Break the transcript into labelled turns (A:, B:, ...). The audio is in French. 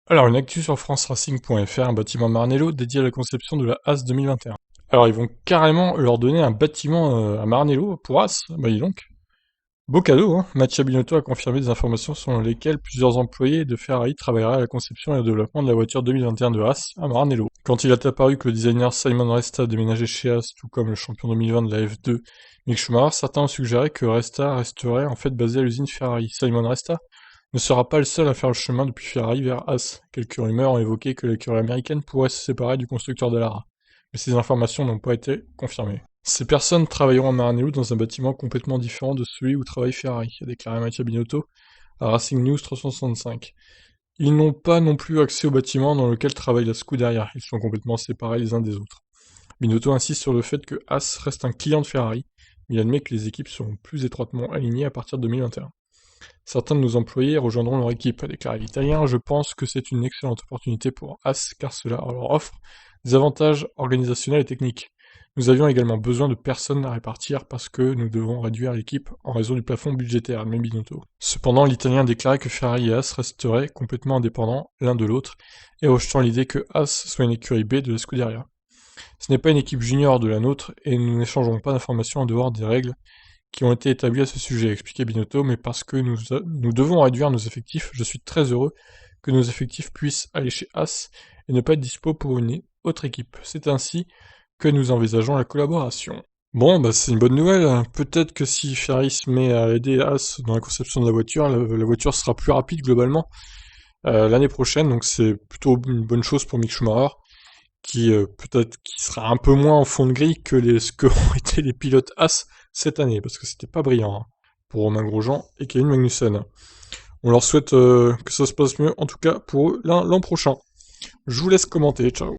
A: Alors, une actu sur franceracing.fr, un bâtiment Maranello dédié à la conception de la As 2021. Alors, ils vont carrément leur donner un bâtiment à Maranello pour As. Bah, dis donc. Beau cadeau, hein. Mattia Binotto a confirmé des informations selon lesquelles plusieurs employés de Ferrari travailleraient à la conception et au développement de la voiture 2021 de As à Maranello. Quand il est apparu que le designer Simon Resta déménageait chez As, tout comme le champion 2020 de la F2, Mick Schumacher, certains ont suggéré que Resta resterait en fait basé à l'usine Ferrari. Simon Resta ne sera pas le seul à faire le chemin depuis Ferrari vers As. Quelques rumeurs ont évoqué que l'écurie américaine pourrait se séparer du constructeur Dallara, mais ces informations n'ont pas été confirmées. Ces personnes travailleront à Maranello dans un bâtiment complètement différent de celui où travaille Ferrari, a déclaré Mattia Binotto à Racing News 365. Ils n'ont pas non plus accès au bâtiment dans lequel travaille la Scuderia, ils sont complètement séparés les uns des autres. Binotto insiste sur le fait que As reste un client de Ferrari, mais il admet que les équipes seront plus étroitement alignées à partir de 2021. Certains de nos employés rejoindront leur équipe, a déclaré l'Italien. Je pense que c'est une excellente opportunité pour As car cela leur offre des avantages organisationnels et techniques. Nous avions également besoin de personnes à répartir parce que nous devons réduire l'équipe en raison du plafond budgétaire, admet Binotto. Cependant, l'Italien a déclaré que Ferrari et As resteraient complètement indépendants l'un de l'autre et rejetant l'idée que As soit une écurie B de la Scuderia. Ce n'est pas une équipe junior de la nôtre et nous n'échangeons pas d'informations en dehors des règles qui ont été établis à ce sujet, expliquait Binotto, mais parce que nous devons réduire nos effectifs, je suis très heureux que nos effectifs puissent aller chez As et ne pas être dispo pour une autre équipe. C'est ainsi que nous envisageons la collaboration. Bon, bah c'est une bonne nouvelle. Peut-être que si Ferrari se met à aider As dans la conception de la voiture, la voiture sera plus rapide globalement l'année prochaine, donc c'est plutôt une bonne chose pour Mick Schumacher qui peut-être qui sera un peu moins en fond de grille que qu'ont été les pilotes As cette année, parce que c'était pas brillant hein, pour Romain Grosjean et Kevin Magnussen. On leur souhaite que ça se passe mieux, en tout cas pour eux, l'an prochain. Je vous laisse commenter, ciao.